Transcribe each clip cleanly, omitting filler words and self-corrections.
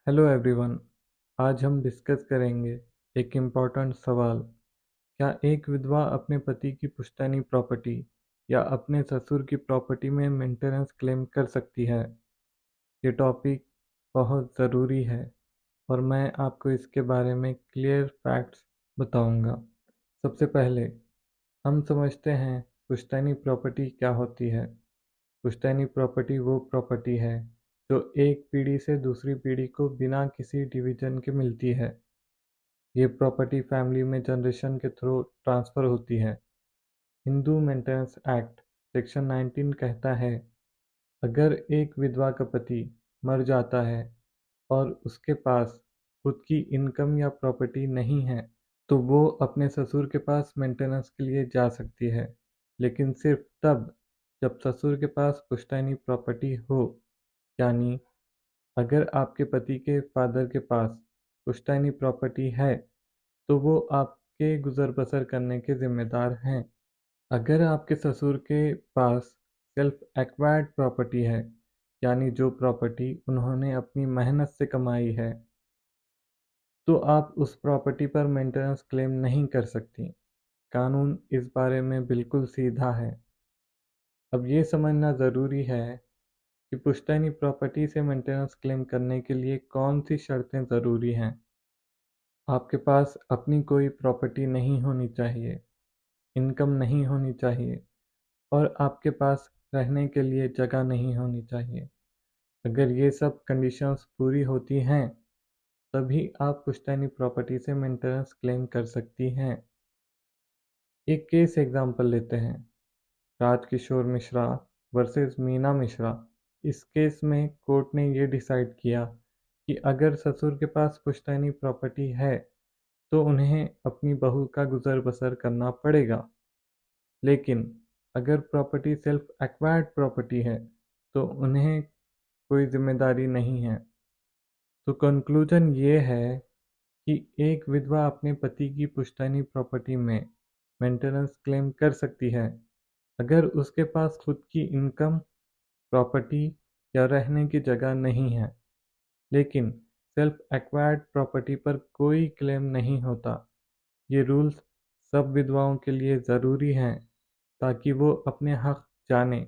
Hello everyone. आज हम discuss करेंगे एक इम्पॉर्टेंट सवाल। क्या एक विधवा अपने पति की पुश्तैनी प्रॉपर्टी या अपने ससुर की प्रॉपर्टी में मेंटेनेंस क्लेम कर सकती है? ये टॉपिक बहुत ज़रूरी है और मैं आपको इसके बारे में क्लियर फैक्ट्स बताऊंगा। सबसे पहले हम समझते हैं पुश्तैनी प्रॉपर्टी क्या होती है। पुश्तैनी प्रॉपर्टी वो प्रॉपर्टी है जो एक पीढ़ी से दूसरी पीढ़ी को बिना किसी डिवीजन के मिलती है। ये प्रॉपर्टी फैमिली में जनरेशन के थ्रू ट्रांसफ़र होती है। हिंदू मेंटेनेंस एक्ट सेक्शन 19 कहता है, अगर एक विधवा का पति मर जाता है और उसके पास खुद की इनकम या प्रॉपर्टी नहीं है तो वो अपने ससुर के पास मेंटेनेंस के लिए जा सकती है, लेकिन सिर्फ तब जब ससुर के पास पुश्तैनी प्रॉपर्टी हो। यानी अगर आपके पति के फादर के पास पुश्तैनी प्रॉपर्टी है तो वो आपके गुजर बसर करने के ज़िम्मेदार हैं। अगर आपके ससुर के पास सेल्फ एक्वायर्ड प्रॉपर्टी है, यानी जो प्रॉपर्टी उन्होंने अपनी मेहनत से कमाई है, तो आप उस प्रॉपर्टी पर मेंटेनेंस क्लेम नहीं कर सकती। कानून इस बारे में बिल्कुल सीधा है। अब ये समझना ज़रूरी है कि पुश्तैनी प्रॉपर्टी से मेंटेनेंस क्लेम करने के लिए कौन सी शर्तें ज़रूरी हैं। आपके पास अपनी कोई प्रॉपर्टी नहीं होनी चाहिए, इनकम नहीं होनी चाहिए और आपके पास रहने के लिए जगह नहीं होनी चाहिए। अगर ये सब कंडीशंस पूरी होती हैं तभी आप पुश्तैनी प्रॉपर्टी से मेंटेनेंस क्लेम कर सकती हैं। एक केस एग्जांपल लेते हैं, राजकिशोर मिश्रा वर्सेस मीना मिश्रा। इस केस में कोर्ट ने ये डिसाइड किया कि अगर ससुर के पास पुश्तैनी प्रॉपर्टी है तो उन्हें अपनी बहू का गुजर बसर करना पड़ेगा, लेकिन अगर प्रॉपर्टी सेल्फ एक्वायर्ड प्रॉपर्टी है तो उन्हें कोई जिम्मेदारी नहीं है। तो कंक्लूजन ये है कि एक विधवा अपने पति की पुश्तैनी प्रॉपर्टी में मेंटेनेंस क्लेम कर सकती है अगर उसके पास खुद की इनकम, प्रॉपर्टी या रहने की जगह नहीं है, लेकिन सेल्फ एक्वायर्ड प्रॉपर्टी पर कोई क्लेम नहीं होता। ये रूल्स सब विधवाओं के लिए ज़रूरी हैं ताकि वो अपने हक जाने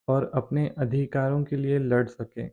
और अपने अधिकारों के लिए लड़ सकें।